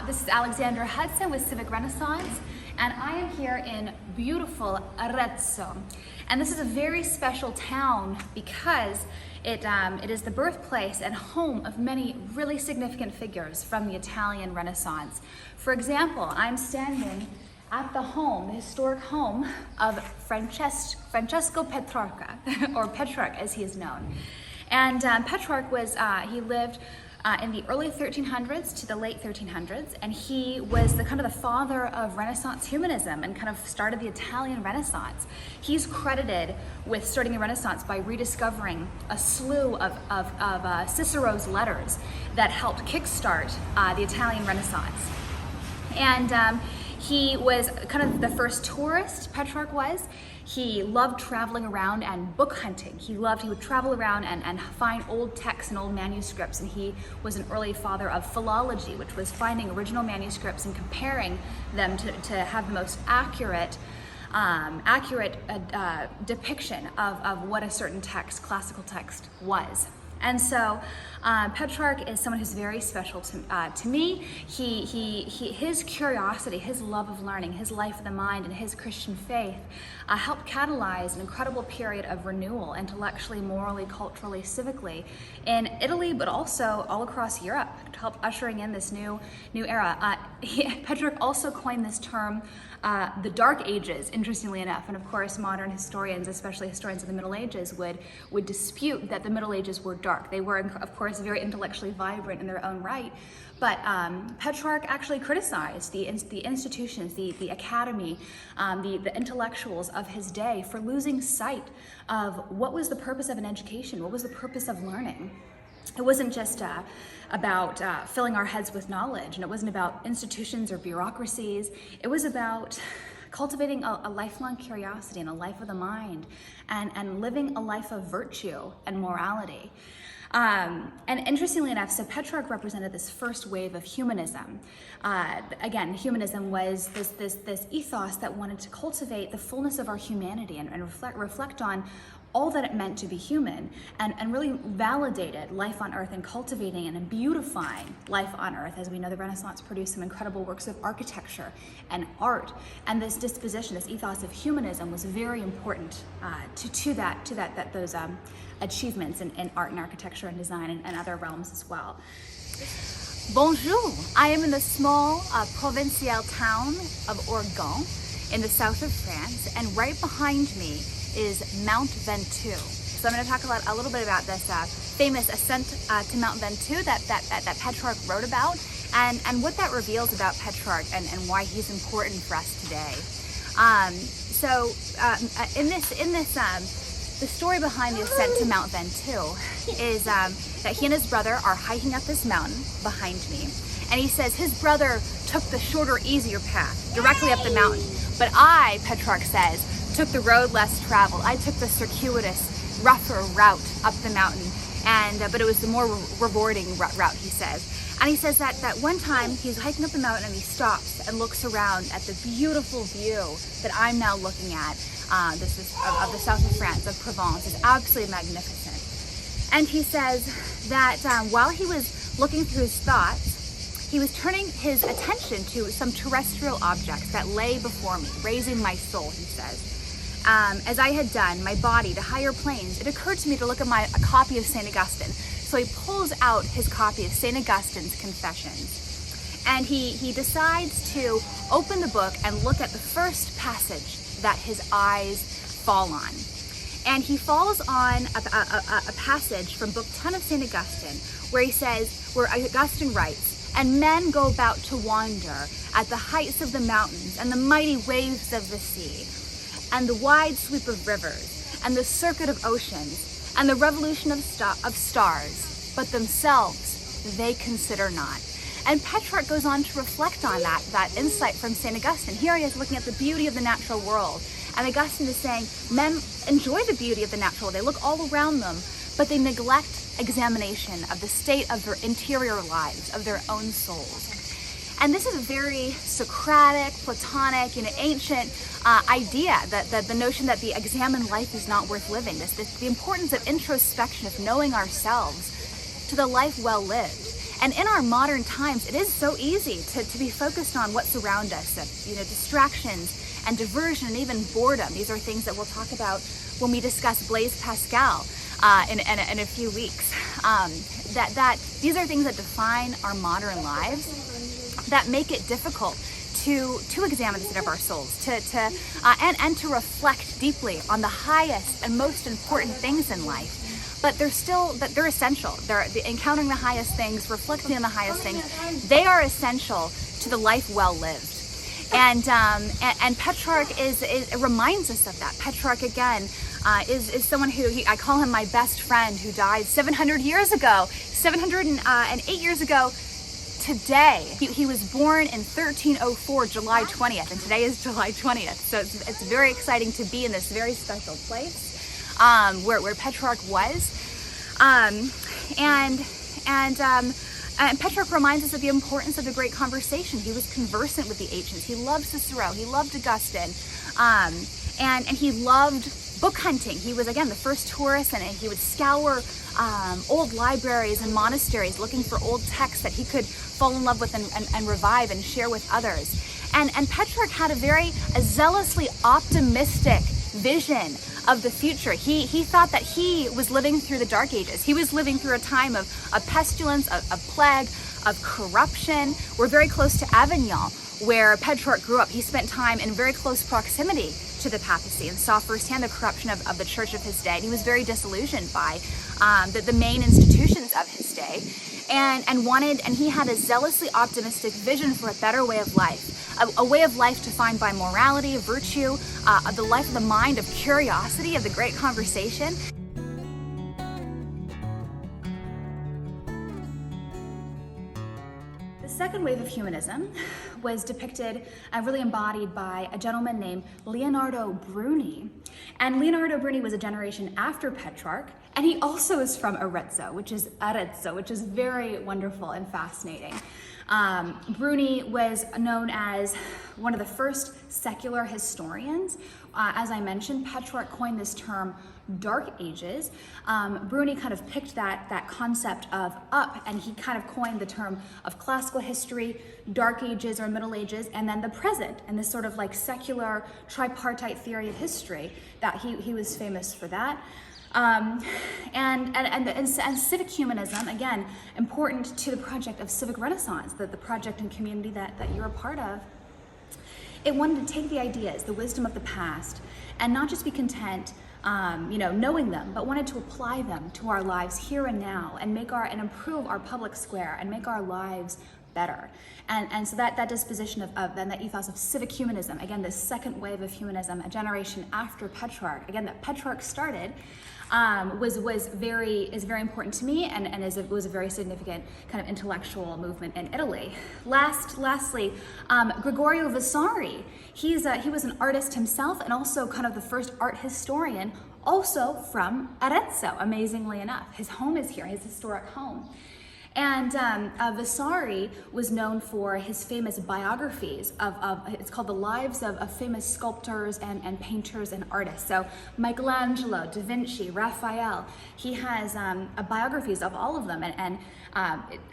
This is Alexandra Hudson with Civic Renaissance, and I am here in beautiful Arezzo. And this is a very special town because it is the birthplace and home of many really significant figures from the Italian Renaissance. For example, I'm standing at the home, the historic home of Francesco Petrarca, or Petrarch as he is known. And Petrarch he lived in the early 1300s to the late 1300s, and he was the father of Renaissance humanism and kind of started the Italian Renaissance. He's credited with starting the Renaissance by rediscovering a slew of Cicero's letters that helped kickstart the Italian Renaissance. And he was kind of the first tourist, Petrarch was. He loved traveling around and book hunting. He would travel around and find old texts and old manuscripts, and he was an early father of philology, which was finding original manuscripts and comparing them to have the most accurate depiction of what a certain text, classical text, was. And so Petrarch is someone who's very special to me. His curiosity, his love of learning, his life of the mind, and his Christian faith helped catalyze an incredible period of renewal, intellectually, morally, culturally, civically, in Italy, but also all across Europe, to help ushering in this new era. Petrarch also coined this term, the Dark Ages, interestingly enough, and of course modern historians, especially historians of the Middle Ages, would dispute that the Middle Ages were dark. They were, of course, very intellectually vibrant in their own right, but Petrarch actually criticized the institutions, the academy, the intellectuals of his day for losing sight of what was the purpose of an education, what was the purpose of learning. It wasn't just about filling our heads with knowledge, and it wasn't about institutions or bureaucracies. It was about cultivating a lifelong curiosity and a life of the mind, and living a life of virtue and morality. And interestingly enough, so Petrarch represented this first wave of humanism. Again, humanism was this ethos that wanted to cultivate the fullness of our humanity and reflect on all that it meant to be human, and really validated life on earth and cultivating and beautifying life on earth. As we know, the Renaissance produced some incredible works of architecture and art, and this disposition, this ethos of humanism, was very important to those achievements in art and architecture and design and other realms as well. Bonjour! I am in the small provincial town of Orgon in the south of France, and right behind me is Mont Ventoux. So I'm going to talk a little bit about this famous ascent to Mont Ventoux that Petrarch wrote about, and what that reveals about Petrarch and why he's important for us today. The story behind the ascent to Mont Ventoux is that he and his brother are hiking up this mountain behind me, and he says his brother took the shorter, easier path directly up the mountain, but I, Petrarch says, took the road less traveled. I took the circuitous, rougher route up the mountain, but it was the more rewarding route, he says. And he says that one time he's hiking up the mountain and he stops and looks around at the beautiful view that I'm now looking at. This is of the south of France, of Provence. It's absolutely magnificent. And he says that while he was looking through his thoughts, he was turning his attention to some terrestrial objects that lay before me, raising my soul, he says. As I had done my body to higher planes, it occurred to me to look at a copy of St. Augustine. So he pulls out his copy of St. Augustine's Confessions, and he decides to open the book and look at the first passage that his eyes fall on. And he falls on a passage from Book 10 of St. Augustine, where Augustine writes, "And men go about to wander at the heights of the mountains and the mighty waves of the sea, and the wide sweep of rivers, and the circuit of oceans, and the revolution of stars, but themselves they consider not." And Petrarch goes on to reflect on that insight from St. Augustine. Here he is looking at the beauty of the natural world, and Augustine is saying, men enjoy the beauty of the natural world. They look all around them, but they neglect examination of the state of their interior lives, of their own souls. And this is a very Socratic, Platonic, ancient idea, that the notion that the examined life is not worth living. The importance of introspection, of knowing ourselves, to the life well lived. And in our modern times, it is so easy to be focused on what's around us, distractions and diversion and even boredom. These are things that we'll talk about when we discuss Blaise Pascal in a few weeks. These are things that define our modern lives, that make it difficult to examine the state of our souls, and to reflect deeply on the highest and most important things in life. But they're essential. They're encountering the highest things, reflecting on the highest things. They are essential to the life well lived. And Petrarch reminds us of that. Petrarch, again, is someone who, I call him my best friend, who died 708 years ago today. He was born in 1304, July 20th, and today is July 20th. So it's very exciting to be in this very special place where Petrarch was. And Petrarch reminds us of the importance of the great conversation. He was conversant with the ancients. He loved Cicero. He loved Augustine. And he loved book hunting. He was, again, the first tourist, and he would scour old libraries and monasteries looking for old texts that he could fall in love with and revive and share with others. And Petrarch had a zealously optimistic vision of the future. He thought that he was living through the Dark Ages. He was living through a time of pestilence, of plague, of corruption. We're very close to Avignon, where Petrarch grew up. He spent time in very close proximity to the papacy and saw firsthand the corruption of the church of his day. And he was very disillusioned by the main institutions of his day, and he had a zealously optimistic vision for a better way of life, a way of life defined by morality, virtue, the life of the mind, of curiosity, of the great conversation. The second wave of humanism was depicted, really embodied by a gentleman named Leonardo Bruni. And Leonardo Bruni was a generation after Petrarch, and he also is from Arezzo, which is very wonderful and fascinating. Bruni was known as one of the first secular historians. As I mentioned, Petrarch coined this term Dark Ages. Bruni kind of picked that concept of up, and he kind of coined the term of classical history, Dark Ages or Middle Ages, and then the present, and this sort of like secular tripartite theory of history that he was famous for that. And civic humanism, again, important to the project of civic renaissance, the project and community that you're a part of. It wanted to take the ideas, the wisdom of the past, and not just be content knowing them, but wanted to apply them to our lives here and now, and improve our public square and make our lives better. And so that disposition of that ethos of civic humanism, again, this second wave of humanism, a generation after Petrarch, again, that Petrarch started, is very important to me, and was a very significant kind of intellectual movement in Italy. Lastly, Gregorio Vasari. He was an artist himself, and also kind of the first art historian, also from Arezzo, amazingly enough. His home is here, his historic home. And Vasari was known for his famous biographies it's called the lives of famous sculptors and painters and artists. So Michelangelo, Da Vinci, Raphael, he has biographies of all of them. And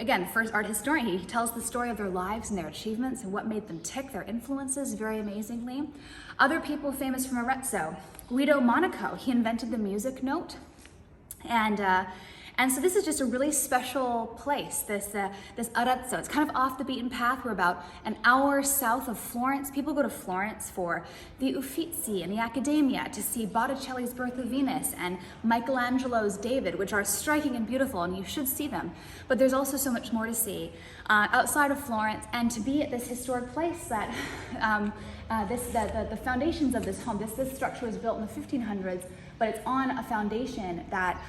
again, first art historian, he tells the story of their lives and their achievements and what made them tick, their influences, very amazingly. Other people famous from Arezzo, Guido Monaco, he invented the music note. And so this is just a really special place, this Arezzo. It's kind of off the beaten path. We're about an hour south of Florence. People go to Florence for the Uffizi and the Accademia to see Botticelli's Birth of Venus and Michelangelo's David, which are striking and beautiful, and you should see them. But there's also so much more to see outside of Florence, and to be at this historic place that the foundations of this home, this structure was built in the 1500s, but it's on a foundation that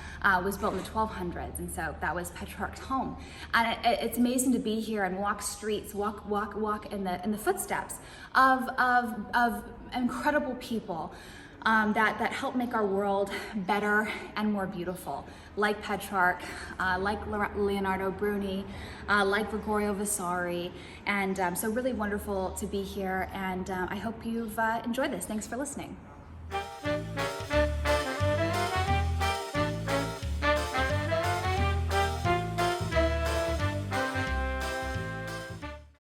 was built in the 1200s, and so that was Petrarch's home. And it's amazing to be here and walk streets, walk in the footsteps of incredible people that help make our world better and more beautiful, like Petrarch, like Leonardo Bruni, like Gregorio Vasari, and so really wonderful to be here, and I hope you've enjoyed this. Thanks for listening.